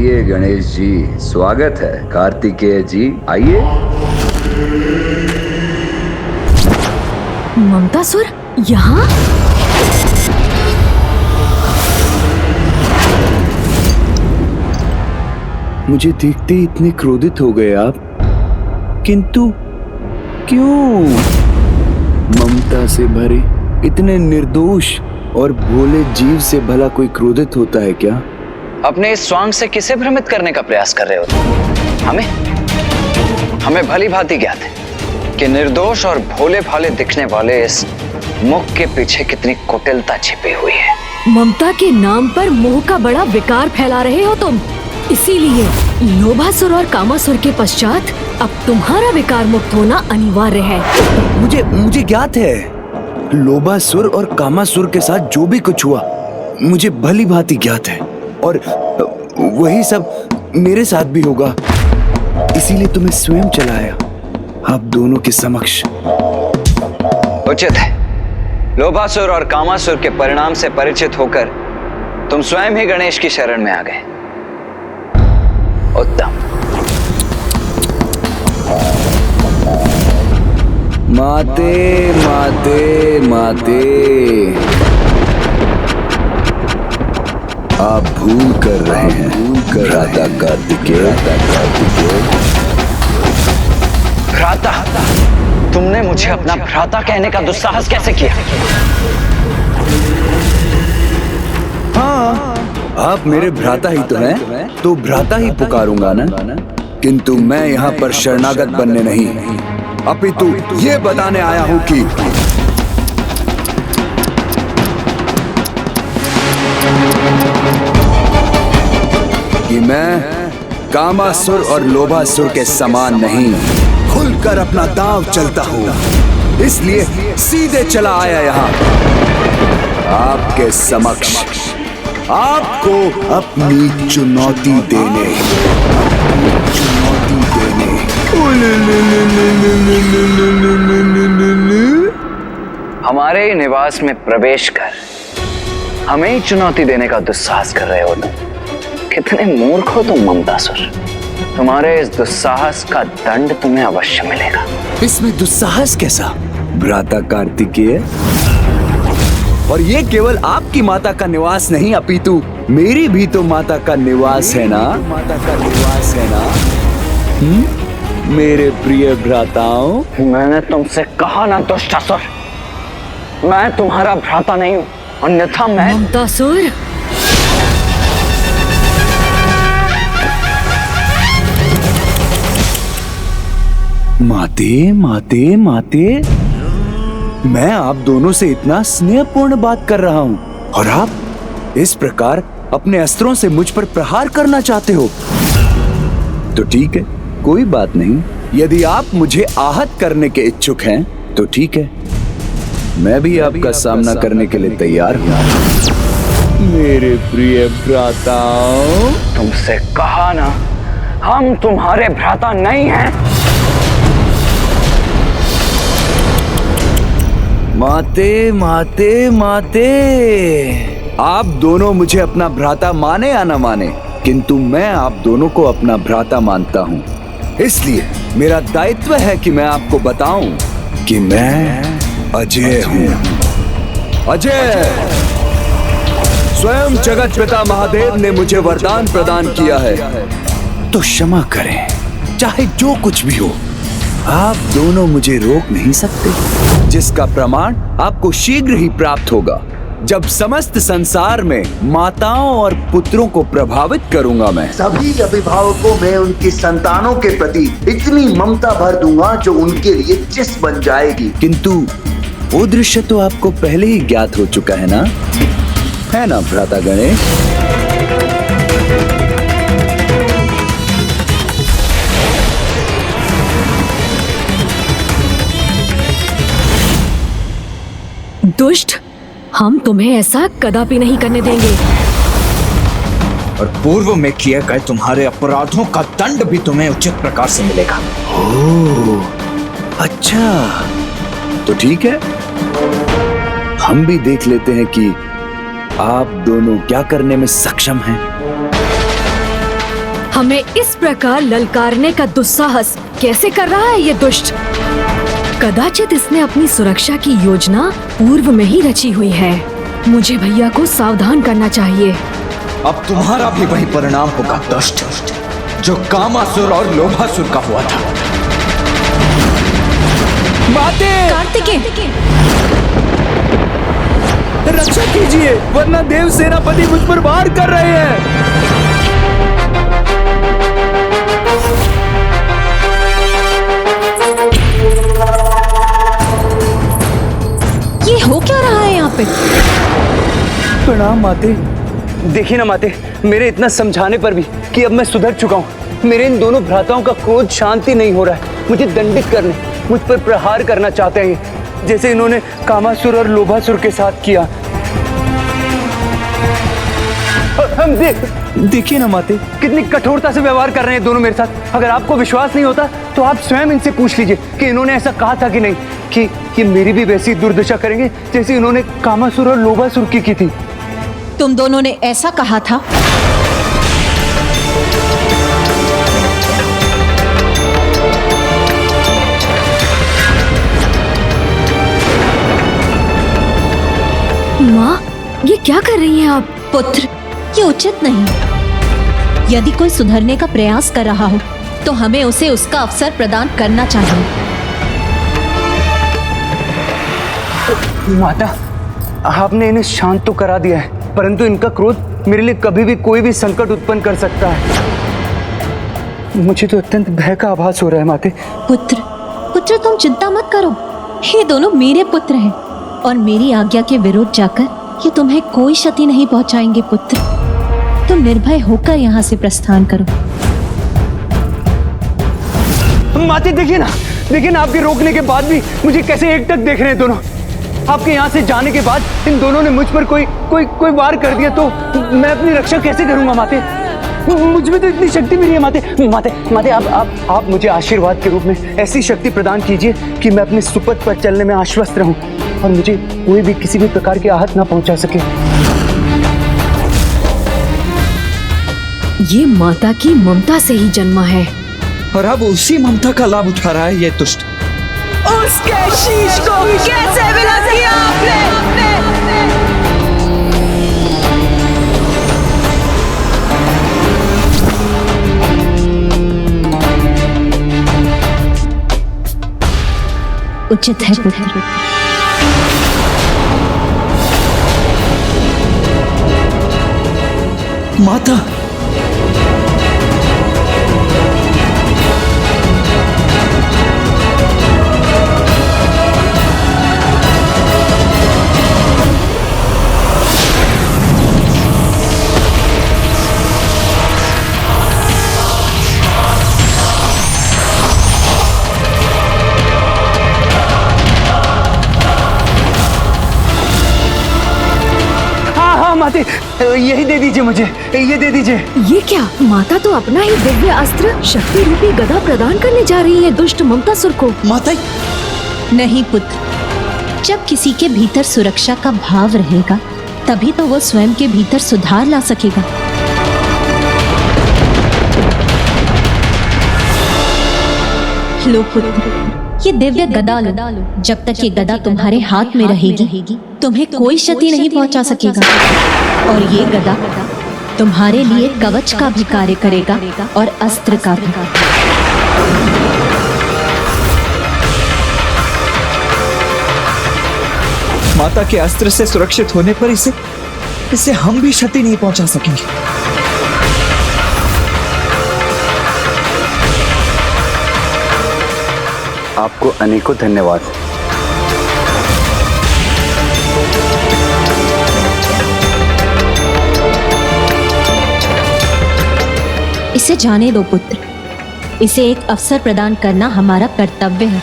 आइए गणेश जी, स्वागत है। कार्तिकेय जी आइए। ममतासुर यहाँ? मुझे देखते ही इतने क्रोधित हो गए आप, किंतु क्यों? ममता से भरे इतने निर्दोष और भोले जीव से भला कोई क्रोधित होता है क्या? अपने इस स्वांग से किसे भ्रमित करने का प्रयास कर रहे हो तुम? हमें भली भांति ज्ञात है कि निर्दोष और भोले भाले दिखने वाले इस मुख के पीछे कितनी कुटिलता छिपी हुई है। ममता के नाम पर मोह का बड़ा विकार फैला रहे हो तुम, इसीलिए लोभासुर और कामासुर के पश्चात अब तुम्हारा विकार मुक्त होना अनिवार्य है। मुझे ज्ञात है, लोभासुर और कामासुर के साथ जो भी कुछ हुआ मुझे भली भांति ज्ञात है, और वही सब मेरे साथ भी होगा। इसीलिए तुम्हें स्वयं चलाया आप दोनों के समक्ष। उचित है, लोभासुर और कामासुर के परिणाम से परिचित होकर तुम स्वयं ही गणेश की शरण में आ गए। उत्तम। माते माते माते, आप भूल कर रहे हैं। भ्राता कार्तिकेय। भ्राता? तुमने मुझे अपना भ्राता कहने का दुस्साहस कैसे किया? हाँ, आप मेरे भ्राता ही तो हैं, तो भ्राता ही पुकारूंगा ना। किंतु मैं यहाँ पर शरणागत बनने नहीं, अपितु ये बताने आया हूँ कि मैं कामासुर और लोभासुर के समान नहीं, खुलकर अपना दांव चलता हूँ। इसलिए सीधे चला आया यहाँ आपके समक्ष, आपको अपनी चुनौती देने। हमारे ही निवास में प्रवेश कर हमें ही चुनौती देने का दुस्साहस कर रहे हो तुम। कितने मूर्ख हो तुम ममतासुर। तुम्हारे इस दुस्साहस का दंड तुम्हें अवश्य मिलेगा। इसमें दुस्साहस कैसा भ्राता कार्तिकेय? और ये केवल आपकी माता का निवास नहीं, अपितु मेरी भी तो माता का निवास है ना। माता का निवास है ना। मेरे प्रिय भ्राताओं, मैंने तुमसे कहा ना दुष्टासुर, मैं तुम्हारा भ्राता नहीं हूँ, अन्यथा मैं। ममतासुर, माते माते माते, मैं आप दोनों से इतना स्नेहपूर्ण बात कर रहा हूँ और आप इस प्रकार अपने अस्त्रों से मुझ पर प्रहार करना चाहते हो। तो ठीक है, कोई बात नहीं। यदि आप मुझे आहत करने के इच्छुक हैं तो ठीक है, मैं भी आपका सामना करने के लिए तैयार हूँ। मेरे प्रिय भ्राताओं, तुमसे कहा ना, हम तुम्हारे भ्राता नहीं हैं। माते माते माते, आप दोनों मुझे अपना भ्राता माने या ना माने, किंतु मैं आप दोनों को अपना भ्राता मानता हूँ। इसलिए मेरा दायित्व है कि मैं आपको बताऊं कि मैं अजय हूँ। अजय, स्वयं जगत पिता महादेव ने मुझे वरदान प्रदान किया है, तो क्षमा करें, चाहे जो कुछ भी हो, आप दोनों मुझे रोक नहीं सकते। जिसका प्रमाण आपको शीघ्र ही प्राप्त होगा, जब समस्त संसार में माताओं और पुत्रों को प्रभावित करूंगा। मैं सभी अभिभावकों में उनकी संतानों के प्रति इतनी ममता भर दूंगा जो उनके लिए चिस बन जाएगी। किंतु वो दृश्य तो आपको पहले ही ज्ञात हो चुका है ना भ्राता गणेश? दुष्ट, हम तुम्हें ऐसा कदापि नहीं करने देंगे। और पूर्व में किए गए तुम्हारे अपराधों का दंड भी तुम्हें उचित प्रकार से मिलेगा। ओह, अच्छा, तो ठीक है, हम भी देख लेते हैं कि आप दोनों क्या करने में सक्षम हैं। हमें इस प्रकार ललकारने का दुस्साहस कैसे कर रहा है ये दुष्ट? कदाचित इसने अपनी सुरक्षा की योजना पूर्व में ही रची हुई है। मुझे भैया को सावधान करना चाहिए। अब तुम्हारा भी वही परिणाम होगा दुष्ट, जो कामासुर और लोभासुर का हुआ था। माते, कार्तिकेय! रक्षा कीजिए, वरना देव सेनापति मुझ पर वार कर रहे हैं। ये हो क्या रहा है यहाँ पे? प्रणाम माते। देखिए ना माते, मेरे इतना समझाने पर भी कि अब मैं सुधर चुका हूँ, मेरे इन दोनों भ्राताओं का क्रोध शांति नहीं हो रहा है। मुझे दंडित करने, मुझ पर प्रहार करना चाहते हैं, जैसे इन्होंने कामासुर और लोभासुर के साथ किया। हम देखिए ना माते, कितनी कठोरता से व्यवहार कर रहे हैं दोनों मेरे साथ। अगर आपको विश्वास नहीं होता तो आप स्वयं इनसे पूछ लीजिए कि इन्होंने ऐसा कहा था कि नहीं कि मेरी भी वैसी दुर्दशा करेंगे जैसे इन्होंने कामासुर और लोभासुर की थी। तुम दोनों ने ऐसा कहा था? माँ, ये क्या कर रही हैं आप? पुत्र, ये उचित नहीं। यदि कोई सुधरने का प्रयास कर रहा हो तो हमें उसे उसका अवसर प्रदान करना चाहिए। माता, आपने इन्हें शांत तो करा दिया है, परंतु इनका क्रोध मेरे लिए कभी भी कोई भी संकट उत्पन्न कर सकता है। मुझे तो अत्यंत भय का आभास हो रहा है माते। पुत्र, तुम चिंता मत करो। ये दोनों मेरे पुत्र हैं और मेरी आज्ञा के विरुद्ध जाकर ये तुम्हें कोई क्षति नहीं पहुंचाएंगे। पुत्र, तुम निर्भय होकर यहाँ से प्रस्थान करो। माते देखिए ना, आपके रोकने के बाद भी मुझे कैसे एकटक देख रहे हैं दोनों। आपके यहाँ से जाने के बाद इन दोनों ने मुझ पर कोई वार कर दिया तो मैं अपनी रक्षा कैसे करूंगा माते? मुझ में तो इतनी शक्ति भी नहीं है माते। आप मुझे आशीर्वाद के रूप में ऐसी शक्ति प्रदान कीजिए कि मैं अपने सुपथ पर चलने में आश्वस्त रहूं और मुझे कोई भी किसी भी प्रकार की आहत ना पहुंचा सके। ये माता की ममता से ही जन्मा है और अब उसी ममता का लाभ उठा रहा है ये दुष्ट। उसके शीश को कैसे विलग किया आपने? उचित है पुत्र। माता, माते, यही दे दीजिए मुझे, ये दे दीजिए। ये क्या? माता तो अपना ही दिव्य अस्त्र शक्ति रूपी गदा प्रदान करने जा रही है दुष्ट ममतासुर को। माता, नहीं पुत्र, जब किसी के भीतर सुरक्षा का भाव रहेगा तभी तो वो स्वयं के भीतर सुधार ला सकेगा। लो पुत्र, ये दिव्य गदा लो। जब तक ये गदा तुम्हारे हाथ में रहेगी तुम्हें कोई क्षति नहीं पहुंचा सकेगा। और ये गदा तुम्हारे लिए कवच का भी कार्य करेगा और अस्त्र का भी। माता के अस्त्र से सुरक्षित होने पर इसे हम भी क्षति नहीं पहुंचा सकेंगे। आपको अनेकों धन्यवाद। इसे जाने दो पुत्र, इसे एक अवसर प्रदान करना हमारा कर्तव्य है।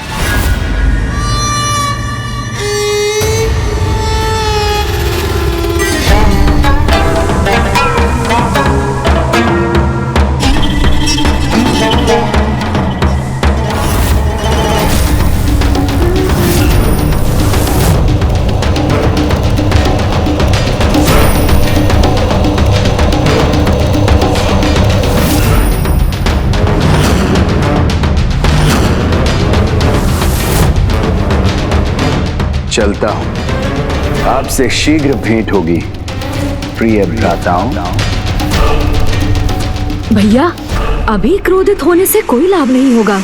चलता हूं। आपसे शीघ्र भेंट होगी प्रिय भ्राताओं। भैया, अभी क्रोधित होने से कोई लाभ नहीं होगा।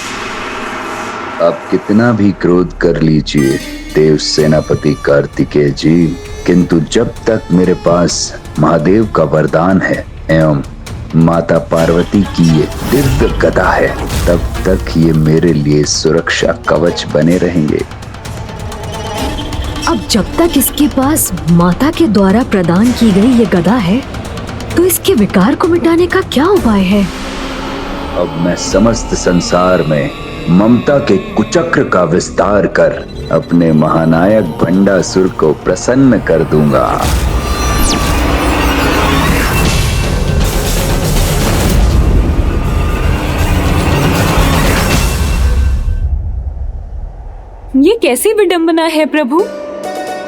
आप कितना भी क्रोध कर लीजिए देव सेनापति कार्तिकेय जी, किंतु जब तक मेरे पास महादेव का वरदान है एवं माता पार्वती की ये दिव्य गदा है, तब तक ये मेरे लिए सुरक्षा कवच बने रहेंगे। अब जब तक इसके पास माता के द्वारा प्रदान की गई ये गदा है, तो इसके विकार को मिटाने का क्या उपाय है? अब मैं समस्त संसार में ममता के कुचक्र का विस्तार कर अपने महानायक भंडासुर को प्रसन्न कर दूंगा। ये कैसी विडंबना है प्रभु।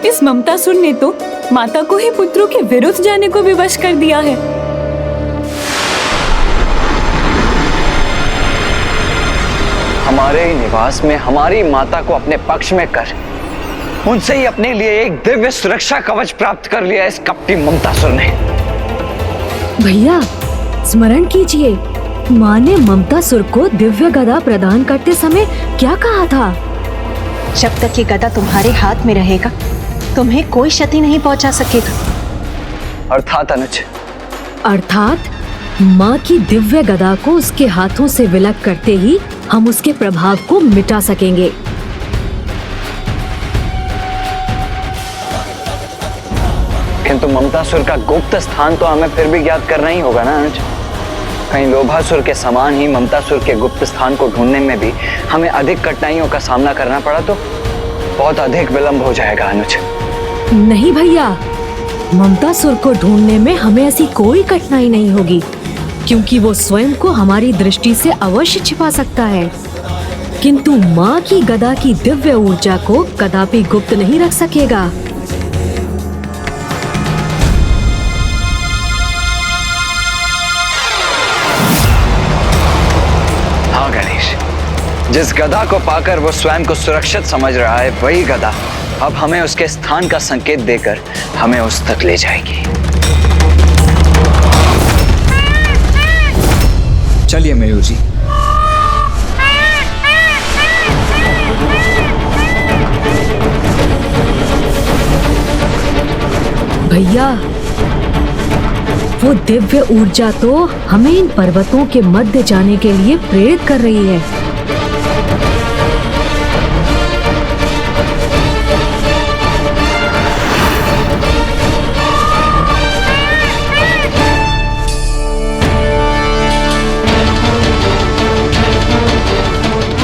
इस ममतासुर ने तो माता को ही पुत्रों के विरुद्ध जाने को विवश कर दिया है। हमारे ही निवास में हमारी माता को अपने पक्ष में कर उनसे ही अपने लिए एक दिव्य सुरक्षा कवच प्राप्त कर लिया इस कपटी ममतासुर ने। भैया, स्मरण कीजिए, माँ ने ममतासुर को दिव्य गदा प्रदान करते समय क्या कहा था? जब तक ये गदा तुम्हारे हाथ में रहेगा, तुम्हें कोई क्षति नहीं पहुंचा सकेगा। अर्थात अनुज, अर्थात माँ की दिव्य गदा को उसके हाथों से विलग करते ही हम उसके प्रभाव को मिटा सकेंगे। किंतु ममतासुर का गुप्त स्थान तो हमें फिर भी ज्ञात करना ही होगा ना अनुज। कहीं लोभासुर के समान ही ममतासुर के गुप्त स्थान को ढूंढने में भी हमें अधिक कठिनाइयों का सामना करना पड़ा तो बहुत अधिक विलंब हो जाएगा अनुज। नहीं भैया, ममतासुर को ढूंढने में हमें ऐसी कोई कठिनाई नहीं होगी, क्योंकि वो स्वयं को हमारी दृष्टि से अवश्य छिपा सकता है, किंतु माँ की गदा की दिव्य ऊर्जा को कदापि गुप्त नहीं रख सकेगा। हाँ गणेश, जिस गदा को पाकर वो स्वयं को सुरक्षित समझ रहा है, वही गदा अब हमें उसके स्थान का संकेत देकर हमें उस तक ले जाएगी। चलिए मयूर जी। भैया, वो दिव्य ऊर्जा तो हमें इन पर्वतों के मध्य जाने के लिए प्रेरित कर रही है।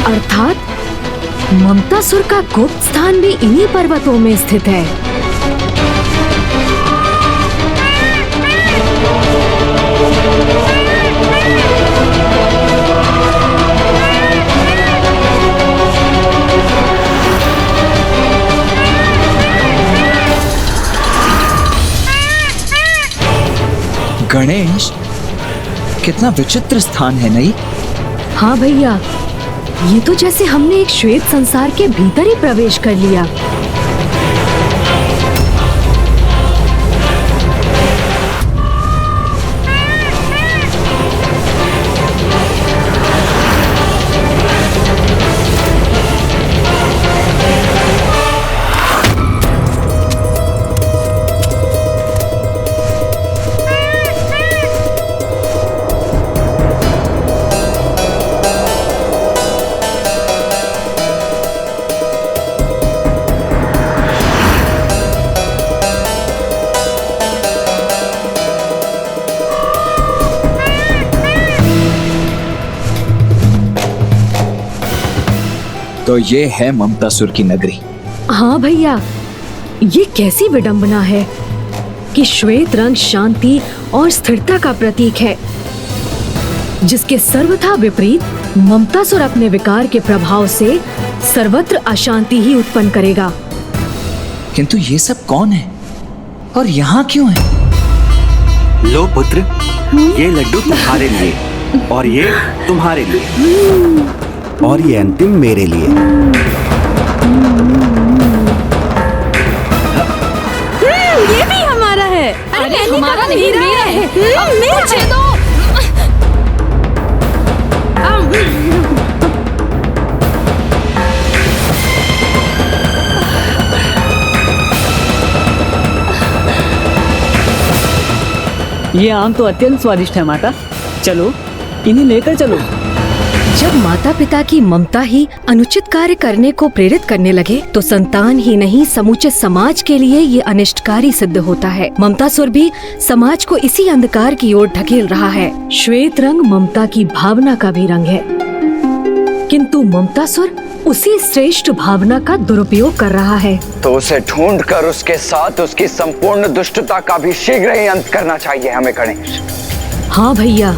अर्थात ममतासुर का गुप्त स्थान भी इन्हीं पर्वतों में स्थित है। गणेश, कितना विचित्र स्थान है नहीं? हाँ भैया, ये तो जैसे हमने एक श्वेत संसार के भीतर ही प्रवेश कर लिया। तो ये है ममतासुर की नगरी। हाँ भैया, ये कैसी विडंबना है कि श्वेत रंग शांति और स्थिरता का प्रतीक है, जिसके सर्वथा विपरीत ममतासुर अपने विकार के प्रभाव से सर्वत्र अशांति ही उत्पन्न करेगा। किंतु ये सब कौन है और यहाँ क्यों है? लो पुत्र, ये लड्डू तुम्हारे लिए और ये तुम्हारे लिए और ये अंतिम मेरे लिए। अरे हमारा नहीं, मेरा है। अब मुझे दो। ये आम तो अत्यंत स्वादिष्ट है माता, चलो इन्हें लेकर चलो। जब माता पिता की ममता ही अनुचित कार्य करने को प्रेरित करने लगे तो संतान ही नहीं समूचे समाज के लिए ये अनिष्टकारी सिद्ध होता है। ममतासुर भी समाज को इसी अंधकार की ओर ढकेल रहा है। श्वेत रंग ममता की भावना का भी रंग है, किंतु ममतासुर उसी श्रेष्ठ भावना का दुरुपयोग कर रहा है। तो उसे ढूंढकर उसके साथ उसकी संपूर्ण दुष्टता का भी शीघ्र ही अंत करना चाहिए हमें गणेश। हाँ भैया।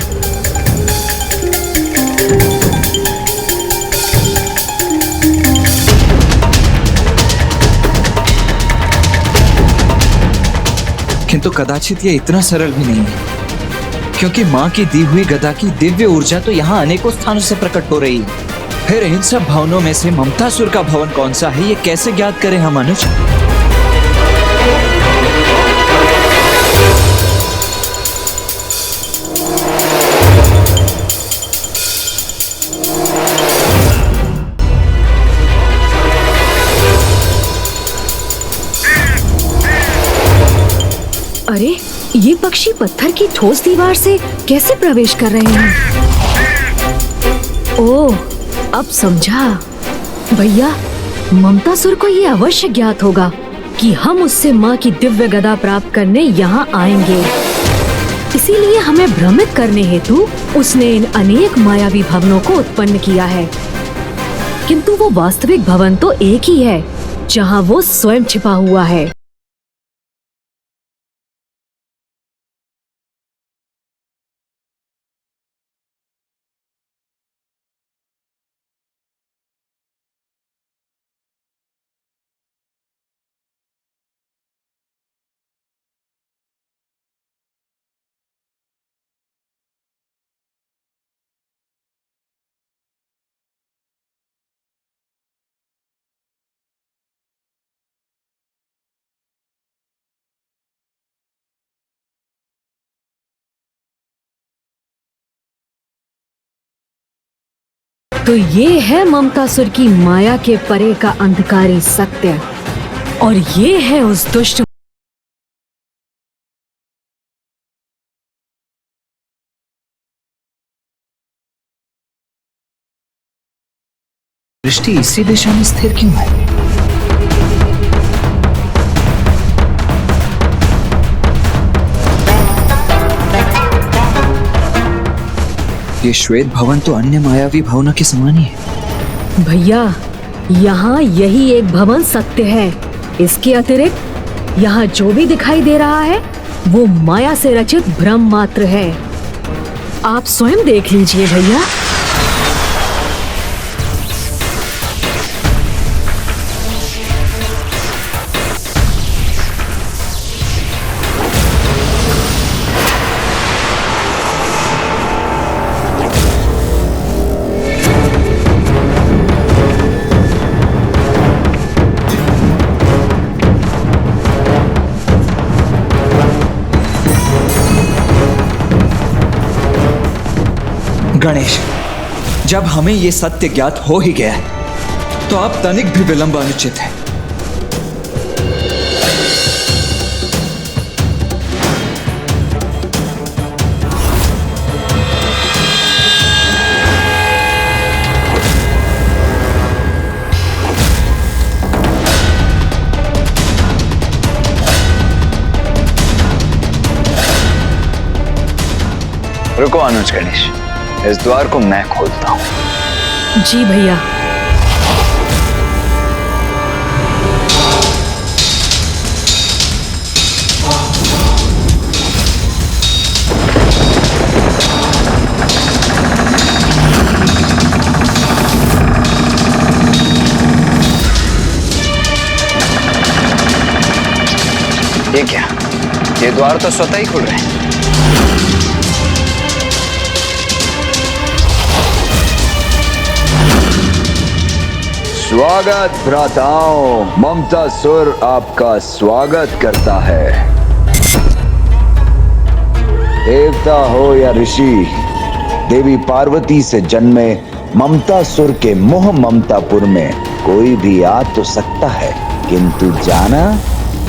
किंतु कदाचित ये इतना सरल भी नहीं है, क्योंकि माँ की दी हुई गदा की दिव्य ऊर्जा तो यहाँ अनेकों स्थानों से प्रकट हो रही है। फिर इन सब भवनों में से ममतासुर का भवन कौन सा है, ये कैसे ज्ञात करें हम अनुज? अरे ये पक्षी पत्थर की ठोस दीवार से कैसे प्रवेश कर रहे हैं? ओह, अब समझा। भैया, ममतासुर को ये अवश्य ज्ञात होगा कि हम उससे माँ की दिव्य गदा प्राप्त करने यहाँ आएंगे। इसीलिए हमें भ्रमित करने हेतु उसने इन अनेक मायावी भवनों को उत्पन्न किया है। किंतु वो वास्तविक भवन तो एक ही है, जहाँ वो स्वयं छिपा हुआ है। तो ये है ममतासुर की माया के परे का अंधकारी सत्य, और ये है उस दुष्ट दृष्टि इसी दिशा में स्थिर क्यों है? ये श्वेत भवन तो अन्य मायावी भवनों के समान ही है। भैया, यहाँ यही एक भवन सत्य है। इसके अतिरिक्त यहाँ जो भी दिखाई दे रहा है वो माया से रचित भ्रम मात्र है। आप स्वयं देख लीजिए भैया। गणेश, जब हमें ये सत्य ज्ञात हो ही गया है तो अब तनिक भी विलंब अनुचित है। रुको अनुज गणेश, इस द्वार को मैं खोलता हूं। जी भैया। ये क्या? ये द्वार तो स्वतः ही खुल रहे हैं। स्वागत भ्राताओं, ममतासुर आपका स्वागत करता है। देवता हो या ऋषि, देवी पार्वती से जन्मे ममतासुर के मोह ममतापुर में कोई भी आ तो सकता है, किंतु जाना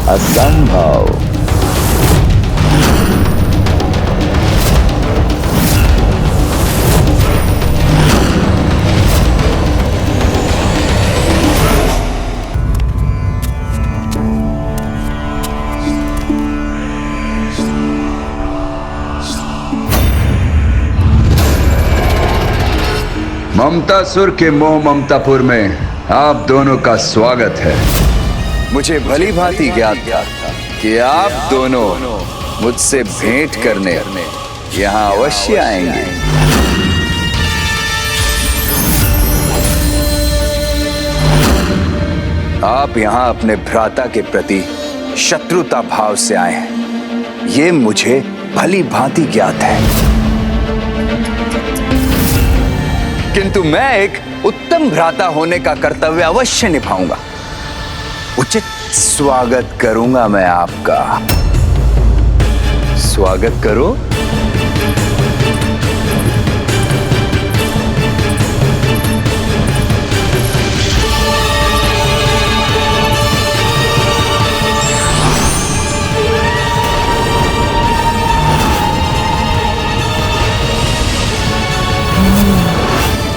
असंभव। ममतासुर के मोह ममतापुर में आप दोनों का स्वागत है। मुझे भली भांति ज्ञात था कि आप दोनों मुझसे भेंट करने यहाँ अवश्य आएंगे। आप यहाँ अपने भ्राता के प्रति शत्रुता भाव से आए हैं, ये मुझे भली भांति ज्ञात है। किंतु मैं एक उत्तम भ्राता होने का कर्तव्य अवश्य निभाऊंगा। उचित स्वागत करूंगा मैं आपका। स्वागत करो।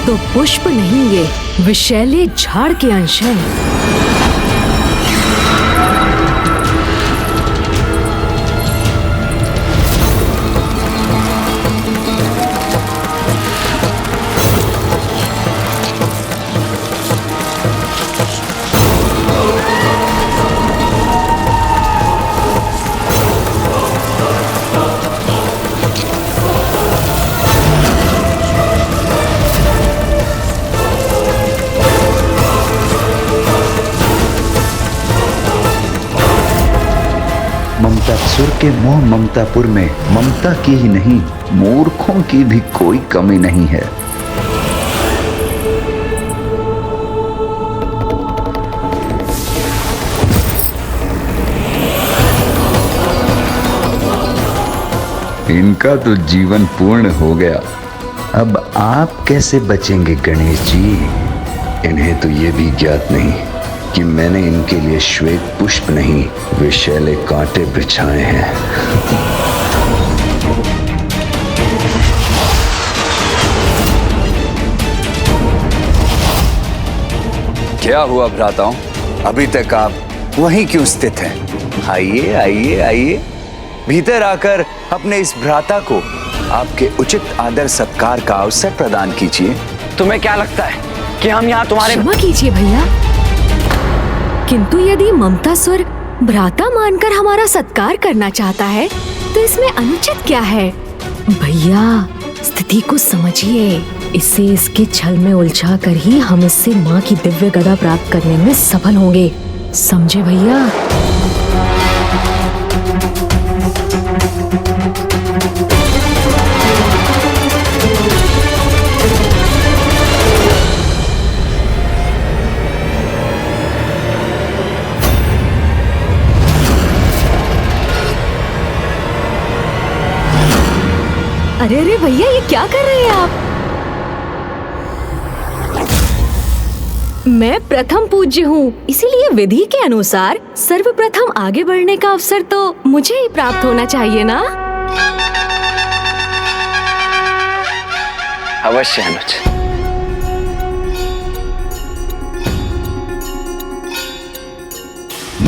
तो पुष्प नहीं, ये विषैले झाड़ के अंश हैं। ममतासुर के मोह ममतापुर में ममता की ही नहीं, मूर्खों की भी कोई कमी नहीं है। इनका तो जीवन पूर्ण हो गया। अब आप कैसे बचेंगे गणेश जी? इन्हें तो ये भी ज्ञात नहीं कि मैंने इनके लिए श्वेत पुष्प नहीं, विषैले कांटे बिछाए हैं। क्या हुआ भ्राताओं, अभी तक आप वहीं क्यों स्थित हैं? आइए आइए आइए, भीतर आकर अपने इस भ्राता को आपके उचित आदर सत्कार का अवसर प्रदान कीजिए। तुम्हें क्या लगता है कि हम यहाँ तुम्हारे... क्षमा कीजिए भैया, किंतु यदि ममतासुर भ्राता मानकर हमारा सत्कार करना चाहता है तो इसमें अनुचित क्या है? भैया स्थिति को समझिए, इसे इसके छल में उलझा कर ही हम इससे माँ की दिव्य गदा प्राप्त करने में सफल होंगे, समझे भैया? अरे अरे भैया, ये क्या कर रहे हैं आप? मैं प्रथम पूज्य हूँ, इसीलिए विधि के अनुसार सर्वप्रथम आगे बढ़ने का अवसर तो मुझे ही प्राप्त होना चाहिए ना? अवश्य अनुज।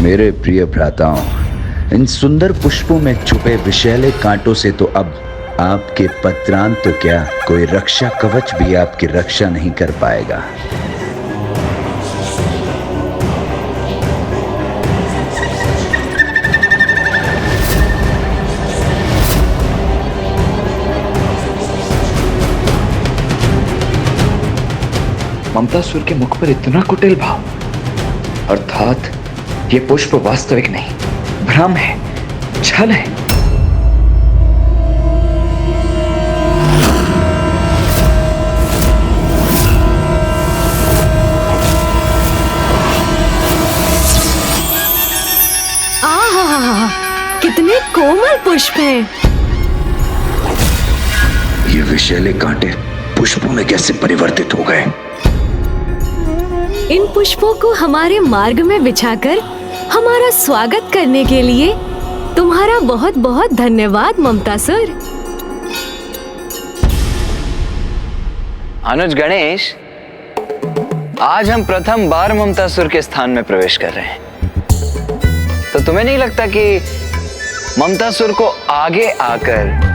मेरे प्रिय भ्राताओं, इन सुंदर पुष्पों में छुपे विषैले कांटों से तो अब आपके पत्रांत तो क्या, कोई रक्षा कवच भी आपकी रक्षा नहीं कर पाएगा। ममतासुर के मुख पर इतना कुटिल भाव, अर्थात ये पुष्प वास्तविक नहीं, भ्रम है, छल है। आहा, कितने कोमल पुष्प हैं। विषैले कांटे पुष्पों में कैसे परिवर्तित हो गए? इन पुष्पों को हमारे मार्ग में बिछाकर हमारा स्वागत करने के लिए तुम्हारा बहुत बहुत धन्यवाद ममतासुर। अनुज गणेश, आज हम प्रथम बार ममतासुर के स्थान में प्रवेश कर रहे हैं, तो तुम्हें नहीं लगता कि ममतासुर को आगे आकर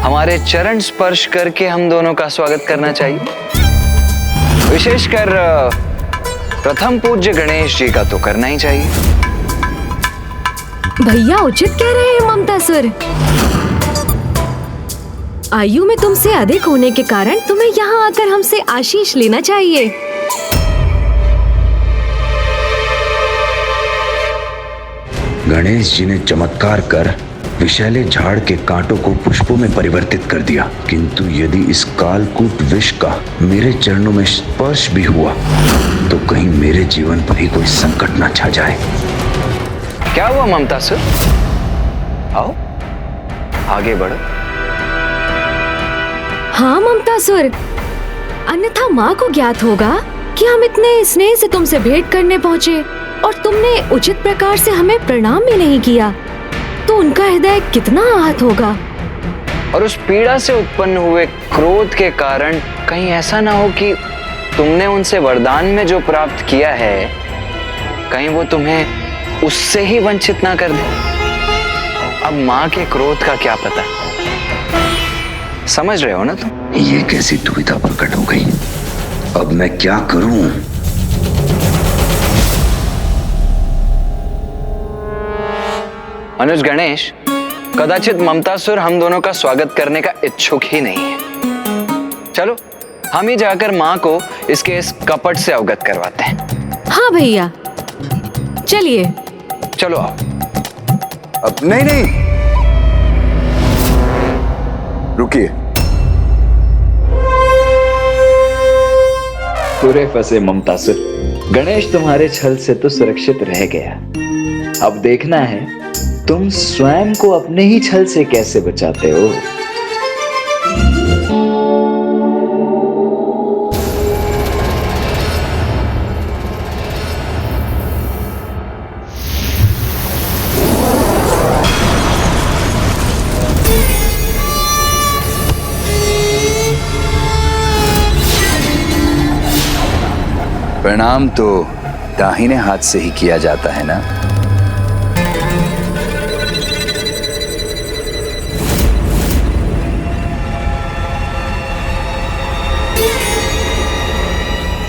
हमारे चरण स्पर्श करके हम दोनों का स्वागत करना चाहिए? विशेषकर प्रथम पूज्य गणेश जी का तो करना ही चाहिए। भैया उचित कह रहे हैं ममतासुर। आयु में तुमसे अधिक होने के कारण तुम्हें यहाँ आकर हमसे आशीष लेना चाहिए। गणेश जी ने चमत्कार कर विषैले झाड़ के कांटों को पुष्पों में परिवर्तित कर दिया, किंतु यदि इस कालकूट विष का मेरे चरणों में स्पर्श भी हुआ तो कहीं मेरे जीवन पर ही कोई संकट न छा जाए। क्या हुआ ममतासुर? आओ आगे बढ़ो। हाँ ममतासुर, अन्यथा माँ को ज्ञात होगा कि हम इतने स्नेह से तुमसे भेंट करने पहुँचे और तुमने उचित प्रकार से हमें प्रणाम भी नहीं किया, तो उनका हृदय कितना आहत होगा। और उस पीड़ा से उत्पन्न हुए क्रोध के कारण कहीं ऐसा ना हो कि तुमने उनसे वरदान में जो प्राप्त किया है, कहीं वो तुम्हें उससे ही वंचित ना कर दे। अब माँ के क्रोध का क्या पता, समझ रहे हो ना तुम? ये कैसी दुविधा प्रकट हो गई, अब मैं क्या करूं? अनुज गणेश, कदाचित ममतासुर हम दोनों का स्वागत करने का इच्छुक ही नहीं है। चलो हम ही जाकर माँ को इसके इस कपट से अवगत करवाते हैं। हाँ भैया चलिए। चलो आओ। अब नहीं, रुकिए। पूरे फंसे ममतासुर। गणेश तुम्हारे छल से तो सुरक्षित रह गया, अब देखना है तुम स्वयं को अपने ही छल से कैसे बचाते हो। प्रणाम तो दाहिने हाथ से ही किया जाता है ना?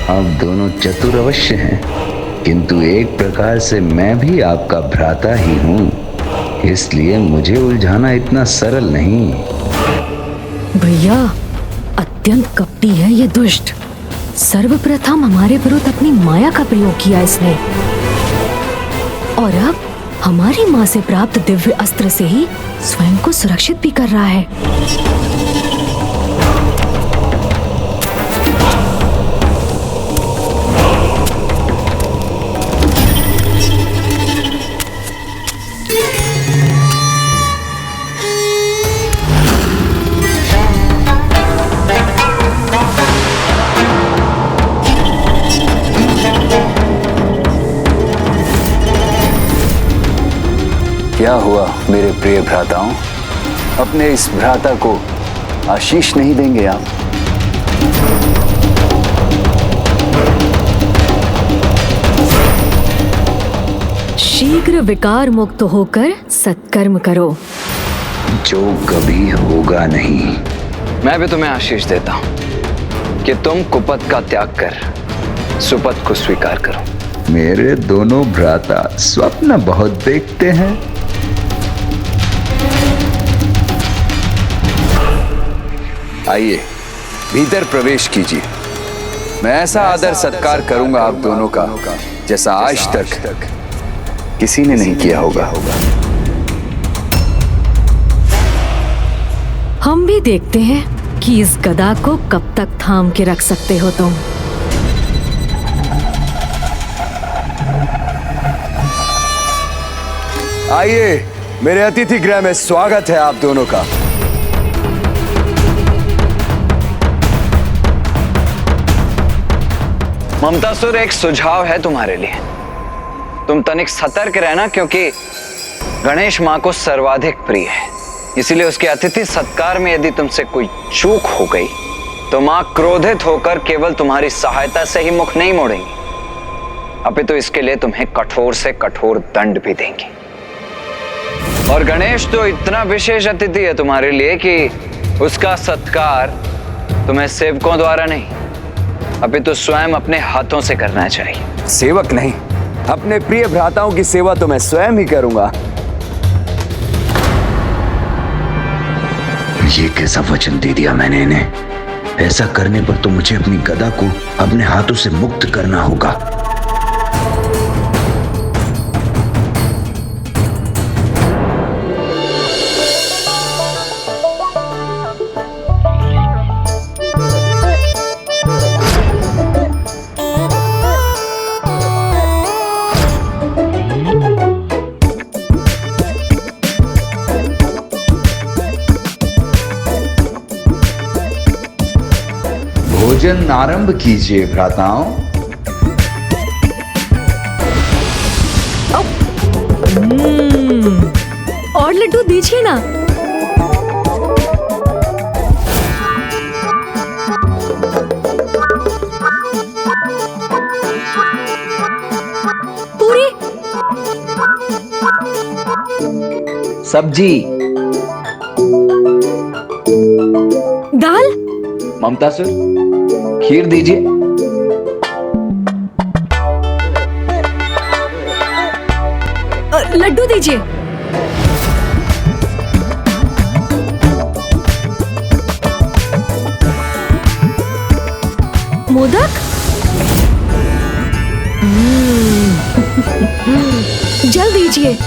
आप दोनों चतुर अवश्य हैं, किंतु एक प्रकार से मैं भी आपका भ्राता ही हूँ, इसलिए मुझे उलझाना इतना सरल नहीं। भैया अत्यंत कपटी है ये दुष्ट। सर्वप्रथम हमारे विरुद्ध अपनी माया का प्रयोग किया इसने, और अब हमारी माँ से प्राप्त दिव्य अस्त्र से ही स्वयं को सुरक्षित भी कर रहा है। क्या हुआ मेरे प्रिय भ्राताओं, अपने इस भ्राता को आशीष नहीं देंगे आप? शीघ्र विकार मुक्त होकर सत्कर्म करो, जो कभी होगा नहीं। मैं भी तुम्हें आशीष देता हूं कि तुम कुपथ का त्याग कर सुपथ को स्वीकार करो। मेरे दोनों भ्राता स्वप्न बहुत देखते हैं। आइए भीतर प्रवेश कीजिए। मैं ऐसा आदर सत्कार करूंगा आप दोनों का जैसा आज तक किसी ने नहीं किया होगा। हम भी देखते हैं कि इस गदा को कब तक थाम के रख सकते हो तुम। आइए, मेरे अतिथि गृह में स्वागत है आप दोनों का। ममतासुर, एक सुझाव है तुम्हारे लिए। तुम तनिक सतर्क रहना, क्योंकि गणेश माँ को सर्वाधिक प्रिय है। इसीलिए उसके अतिथि सत्कार में यदि तुमसे कोई चूक हो गई तो माँ क्रोधित होकर केवल तुम्हारी सहायता से ही मुख नहीं मोड़ेंगी, अपितु इसके लिए तुम्हें कठोर से कठोर दंड भी देंगी। और गणेश तो इतना विशेष अतिथि है तुम्हारे लिए कि उसका सत्कार तुम्हें सेवकों द्वारा नहीं, अपितु स्वयं अपने हाथों से करना चाहिए। सेवक नहीं, अपने प्रिय भ्राताओं की सेवा तो मैं स्वयं ही करूंगा। ये कैसा वचन दे दिया मैंने इन्हें? ऐसा करने पर तो मुझे अपनी गदा को अपने हाथों से मुक्त करना होगा। भोजन आरंभ कीजिए भ्राताओं। और लड्डू दीजिए ना। पूरी सब्जी, दाल, ममतासुर खीर दीजिए। लड्डू दीजिए। मोदक, जल दीजिए।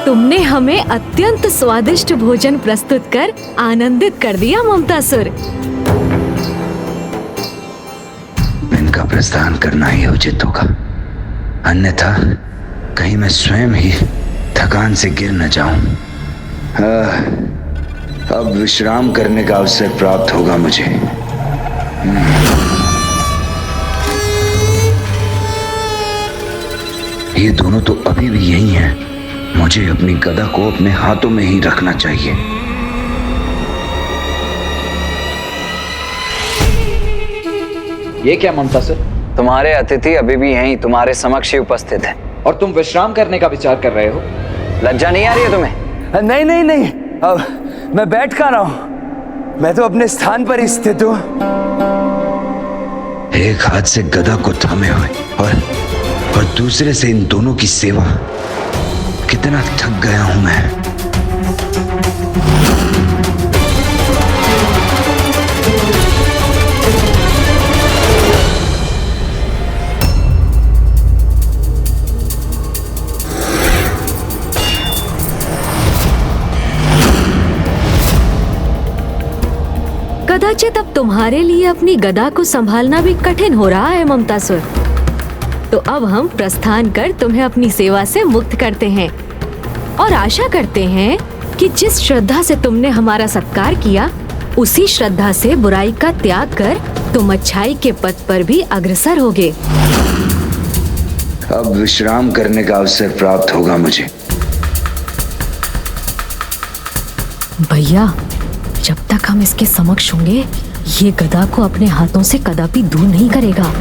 तुमने हमें अत्यंत स्वादिष्ट भोजन प्रस्तुत कर आनंदित कर दिया ममतासुर। इनका प्रस्थान करना ही उचित होगा, अन्यथा कहीं मैं स्वयं ही थकान से गिर न जाऊं। अब विश्राम करने का अवसर प्राप्त होगा मुझे। ये दोनों तो अभी भी यही हैं। मुझे अपनी गदा को अपने हाथों में ही रखना चाहिए। ये क्या ममतासुर? तुम्हारे अतिथि अभी भी यहीं तुम्हारे समक्ष ही उपस्थित हैं। और तुम विश्राम करने का विचार कर रहे हो? लज्जा नहीं आ रही है तुम्हें? नहीं नहीं नहीं, अब मैं बैठ कहाँ रहा हूं, मैं तो अपने स्थान पर ही स्थित हूं। एक हाथ से गदा को थामे हुए और दूसरे से इन दोनों की सेवा। कितना थक गया हूं मैं। कदाचित अब तुम्हारे लिए अपनी गदा को संभालना भी कठिन हो रहा है ममतासुर। तो अब हम प्रस्थान कर तुम्हें अपनी सेवा से मुक्त करते हैं और आशा करते हैं कि जिस श्रद्धा से तुमने हमारा सत्कार किया, उसी श्रद्धा से बुराई का त्याग कर तुम अच्छाई के पथ पर भी अग्रसर होगे। अब विश्राम करने का अवसर प्राप्त होगा मुझे। भैया, जब तक हम इसके समक्ष होंगे, ये गदा को अपने हाथों से कदापि दूर नहीं करेगा।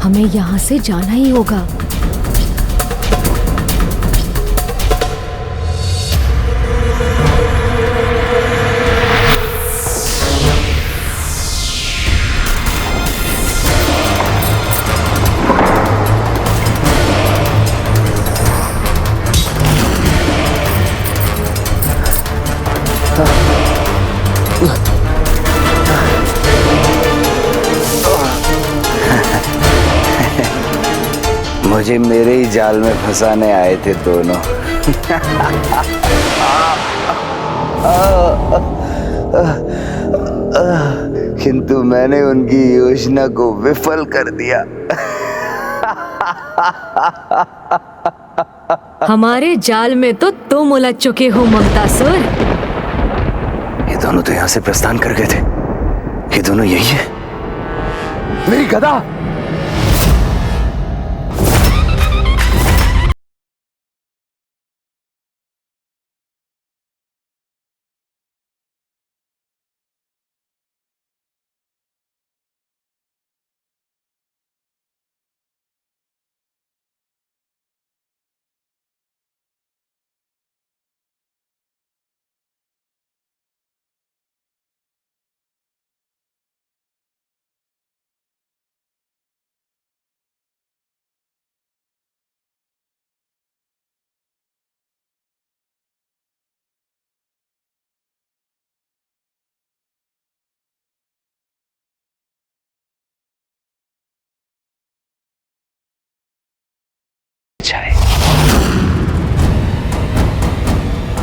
हमें यहाँ से जाना ही होगा। मुझे मेरे ही जाल में फंसाने आए थे दोनों। किंतु मैंने उनकी योजना को विफल कर दिया। हमारे जाल में तो तुम उलझ चुके हो ममतासुर। ये दोनों तो यहाँ से प्रस्थान कर गए थे। ये दोनों यही है। मेरी गदा!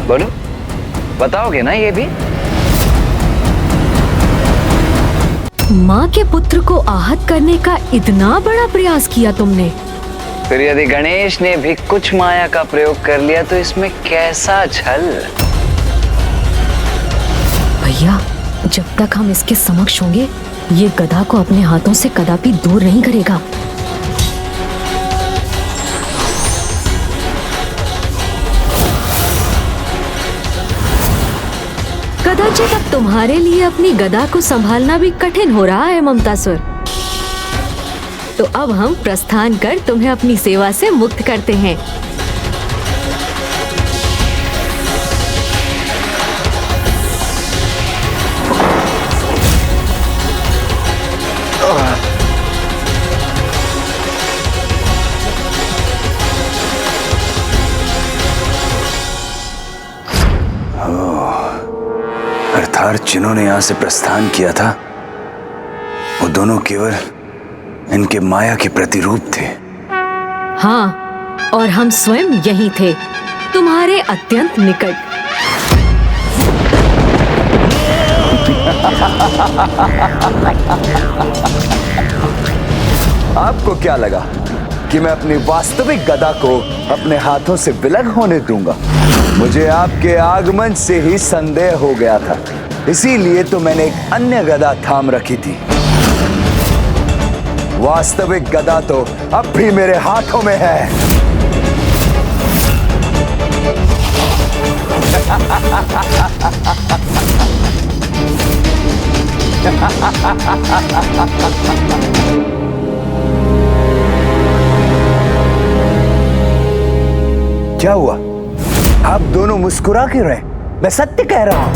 बोलो, बताओगे ना ये भी? माँ के पुत्र को आहत करने का इतना बड़ा प्रयास किया तुमने। फिर यदि गणेश ने भी कुछ माया का प्रयोग कर लिया तो इसमें कैसा छल? भैया, जब तक हम इसके समक्ष होंगे, ये गधा को अपने हाथों से कदापि दूर नहीं करेगा। कदाचित अब तुम्हारे लिए अपनी गदा को संभालना भी कठिन हो रहा है ममतासुर। तो अब हम प्रस्थान कर तुम्हें अपनी सेवा से मुक्त करते हैं। अर्थात जिन्होंने यहां से प्रस्थान किया था वो दोनों केवल इनके माया के प्रतिरूप थे। हाँ, और हम स्वयं यही थे, तुम्हारे अत्यंत निकट। आपको क्या लगा कि मैं अपनी वास्तविक गदा को अपने हाथों से विलग होने दूंगा? मुझे आपके आगमन से ही संदेह हो गया था, इसीलिए तो मैंने एक अन्य गदा थाम रखी थी। वास्तविक गदा तो अब भी मेरे हाथों में है। क्या हुआ? आप दोनों मुस्कुरा क्यों रहे? मैं सत्य कह रहा हूं,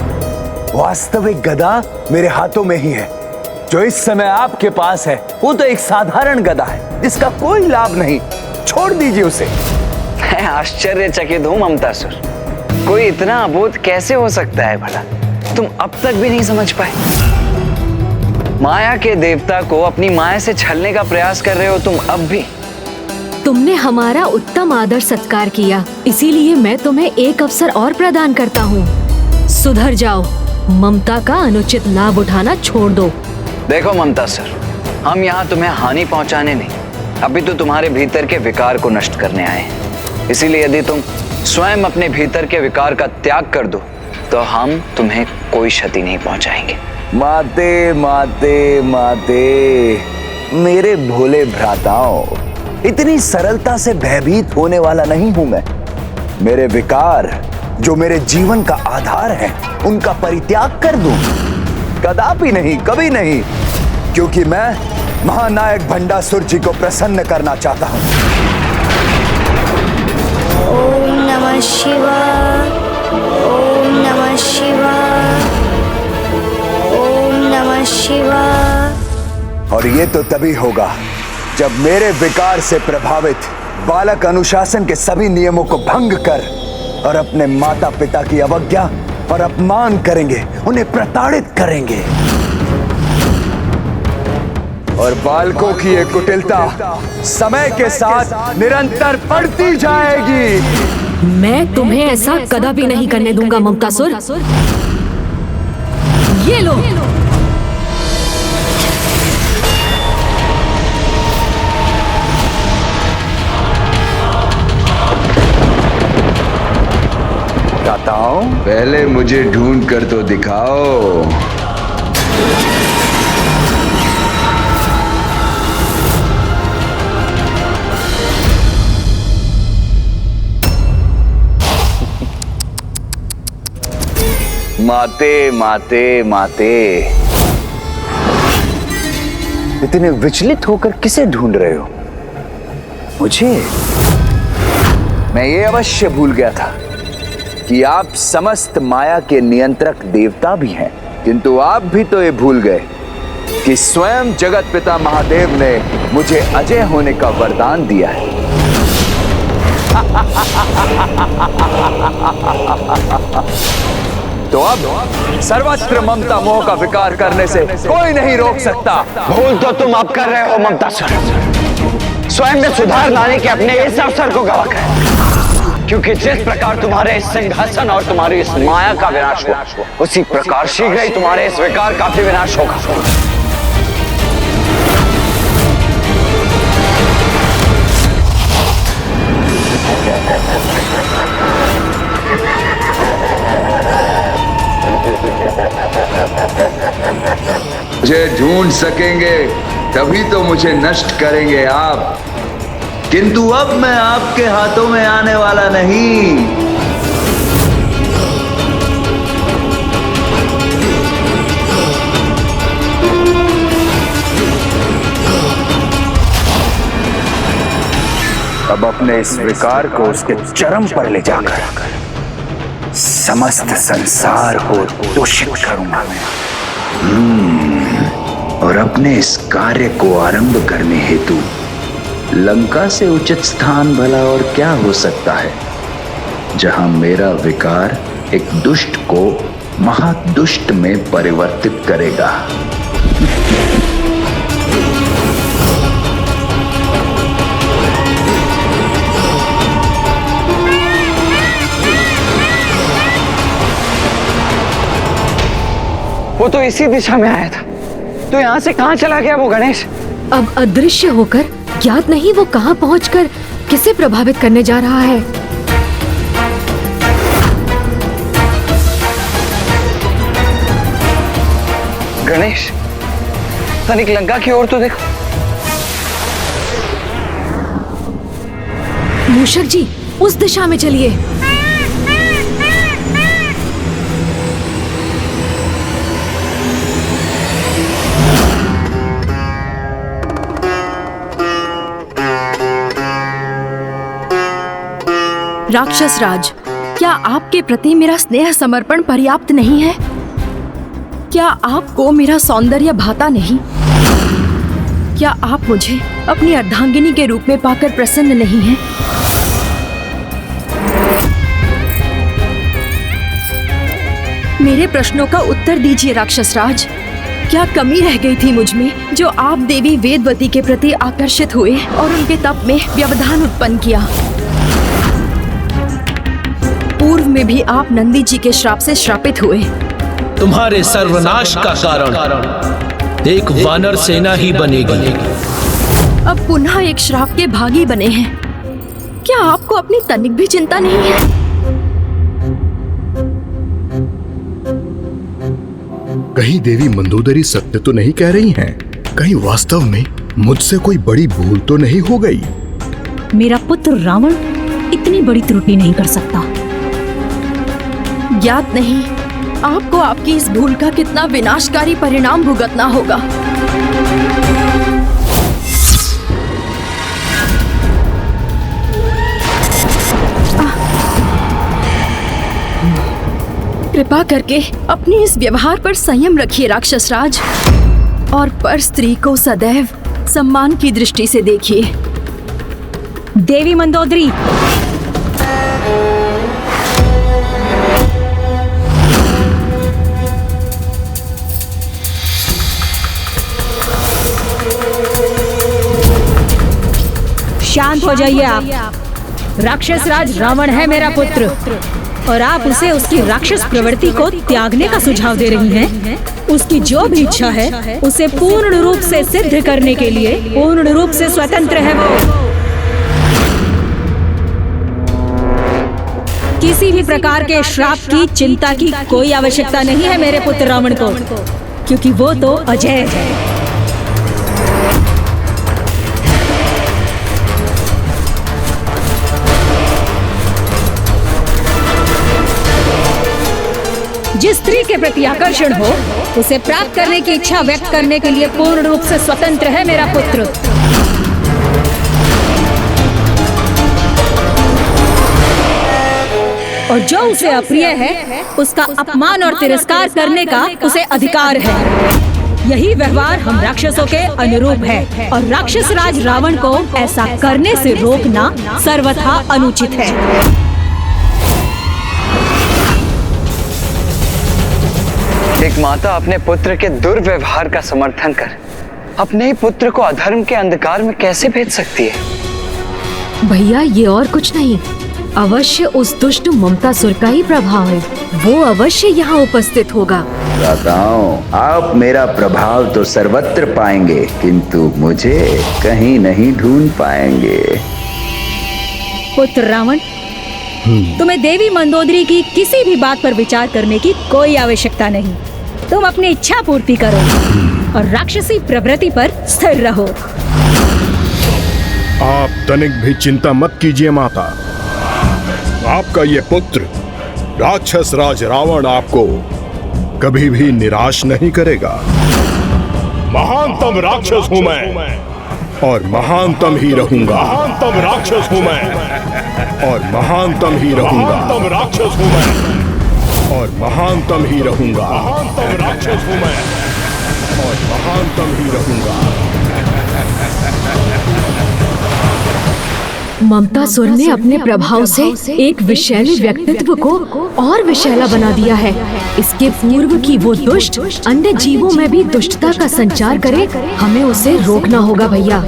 वास्तविक गदा मेरे हाथों में ही है। जो इस समय आपके पास है वो तो एक साधारण गदा है जिसका कोई लाभ नहीं। छोड़ दीजिए उसे। मैं आश्चर्यचकित हूं ममतासुर, कोई इतना अबोध कैसे हो सकता है भला? तुम अब तक भी नहीं समझ पाए? माया के देवता को अपनी माया से छलने का प्रयास कर रहे हो तुम अब भी। तुमने हमारा उत्तम आदर सत्कार किया, इसीलिए मैं तुम्हें एक अवसर और प्रदान करता हूँ। सुधर जाओ, ममता का अनुचित लाभ उठाना छोड़ दो। देखो ममतासुर, हम यहाँ तुम्हें हानि पहुँचाने नहीं, अभी तो तुम्हारे भीतर के विकार को नष्ट करने आए हैं। इसीलिए यदि तुम स्वयं अपने भीतर के विकार का त्याग कर दो तो हम तुम्हें कोई क्षति नहीं पहुँचाएंगे। माते माते माते, मेरे भोले भ्राताओं, इतनी सरलता से भयभीत होने वाला नहीं हूं मैं। मेरे विकार जो मेरे जीवन का आधार है उनका परित्याग कर दूं? कदापि नहीं, कभी नहीं, क्योंकि मैं महानायक भंडासुर जी को प्रसन्न करना चाहता हूं। ओम नमः शिवाय, ओम नमः शिवाय, ओम नमः शिवाय। और ये तो तभी होगा जब मेरे विकार से प्रभावित बालक अनुशासन के सभी नियमों को भंग कर और अपने माता पिता की अवज्ञा और अपमान करेंगे, उन्हें प्रताड़ित करेंगे। और बालकों की ये कुटिलता समय के साथ निरंतर बढ़ती जाएगी। मैं तुम्हें ऐसा कदापि नहीं करने दूंगा ममतासुर। ये लो। बताओ, पहले मुझे ढूंढ कर तो दिखाओ। माते माते माते, इतने विचलित होकर किसे ढूंढ रहे हो? मुझे? मैं ये अवश्य भूल गया था कि आप समस्त माया के नियंत्रक देवता भी हैं, किंतु आप भी तो ये भूल गए कि स्वयं जगत पिता महादेव ने मुझे अजय होने का वरदान दिया है। तो अब सर्वत्र ममता मोह का विकार करने से कोई नहीं रोक सकता। भूल तो तुम अब कर रहे हो ममतासुर। स्वयं में सुधार लाने के अपने इस अवसर को गवा कर, क्योंकि जिस प्रकार तुम्हारे इस सिंहासन और तुम्हारी इस माया का विनाश हुआ, उसी प्रकार शीघ्र ही तुम्हारे इस विकार का भी विनाश होगा। मुझे ढूंढ सकेंगे तभी तो मुझे नष्ट करेंगे आप, किंतु अब मैं आपके हाथों में आने वाला नहीं। अब अपने इस विकार को उसके चरम पर ले जाकर समस्त संसार को दूषित करूंगा और अपने इस कार्य को आरंभ करने हेतु लंका से उचित स्थान भला और क्या हो सकता है, जहां मेरा विकार एक दुष्ट को महादुष्ट में परिवर्तित करेगा। वो तो इसी दिशा में आया था, तो यहाँ से कहाँ चला गया वो गणेश? अब अदृश्य होकर ज्ञात नहीं वो कहाँ पहुंचकर किसे प्रभावित करने जा रहा है। गणेश, तनिक लंका की ओर तो देखो। मूषक जी, उस दिशा में चलिए। राक्षस राज, क्या आपके प्रति मेरा स्नेह समर्पण पर्याप्त नहीं है? क्या आपको मेरा सौंदर्य भाता नहीं? क्या आप मुझे अपनी अर्धांगिनी के रूप में पाकर प्रसन्न नहीं हैं? मेरे प्रश्नों का उत्तर दीजिए राक्षस राज। क्या कमी रह गई थी मुझ में जो आप देवी वेदवती के प्रति आकर्षित हुए और उनके तप में व्यवधान उत्पन्न किया? पूर्व में भी आप नंदी जी के श्राप से श्रापित हुए। तुम्हारे सर्वनाश का कारण एक वानर सेना ही बनेगी। अब पुनः एक श्राप के भागी बने हैं। क्या आपको अपनी तनिक भी चिंता नहीं है? कहीं देवी मंदोदरी सत्य तो नहीं कह रही हैं? कहीं वास्तव में मुझसे कोई बड़ी भूल तो नहीं हो गई? मेरा पुत्र रावण इतनी बड़ी त्रुटि नहीं कर सकता। ज्ञात नहीं आपको आपकी इस भूल का कितना विनाशकारी परिणाम भुगतना होगा। कृपा करके अपने इस व्यवहार पर संयम रखिए राक्षस राज, और पर स्त्री को सदैव सम्मान की दृष्टि से देखिए। देवी मंदोदरी, शांत हो जाइए आप। राक्षस राज रावण है मेरा पुत्र और आप उसे उसकी राक्षस प्रवृत्ति को त्यागने का सुझाव दे रही हैं। उसकी जो भी इच्छा है उसे पूर्ण रूप से सिद्ध करने के लिए पूर्ण रूप से स्वतंत्र है वो। किसी भी प्रकार के श्राप की चिंता की कोई आवश्यकता नहीं है मेरे पुत्र रावण को, क्योंकि वो तो अजय है। जिस स्त्री के प्रति आकर्षण हो उसे प्राप्त करने की इच्छा व्यक्त करने के लिए पूर्ण रूप से स्वतंत्र है मेरा पुत्र। और जो उसे अप्रिय है उसका अपमान और तिरस्कार करने का उसे अधिकार है। यही व्यवहार हम राक्षसों के अनुरूप है और राक्षस राज रावण को ऐसा करने से रोकना सर्वथा अनुचित है। एक माता अपने पुत्र के दुर्व्यवहार का समर्थन कर अपने ही पुत्र को अधर्म के अंधकार में कैसे भेज सकती है? भैया ये और कुछ नहीं, अवश्य उस दुष्ट ममतासुर का ही प्रभाव है। वो अवश्य यहाँ उपस्थित होगा। दाताओं, आप मेरा प्रभाव तो सर्वत्र पाएंगे किंतु मुझे कहीं नहीं ढूंढ पाएंगे। पुत्र रावण, तुम्हें देवी मंदोदरी की किसी भी बात पर विचार करने की कोई आवश्यकता नहीं। तुम अपनी इच्छा पूर्ति करो और राक्षसी प्रवृत्ति पर स्थिर रहो। आप तनिक भी चिंता मत कीजिए माता। आपका ये पुत्र राक्षस राज रावण आपको कभी भी निराश नहीं करेगा। महानतम राक्षस हूं मैं और महानतम ही रहूंगा। महानतम राक्षस हूं मैं और महानतम ही रहूंगा। महानतम राक्षस हूं मैं और महानतम ही रहूंगा। महानतम राक्षस हूं मैं और महानतम ही रहूंगा। ममतासुर ने अपने प्रभाव से एक विषैले व्यक्तित्व को और विषैला बना दिया है। इसके पूर्व की वो दुष्ट अन्य जीवों में भी दुष्टता का संचार करे, हमें उसे रोकना होगा भैया।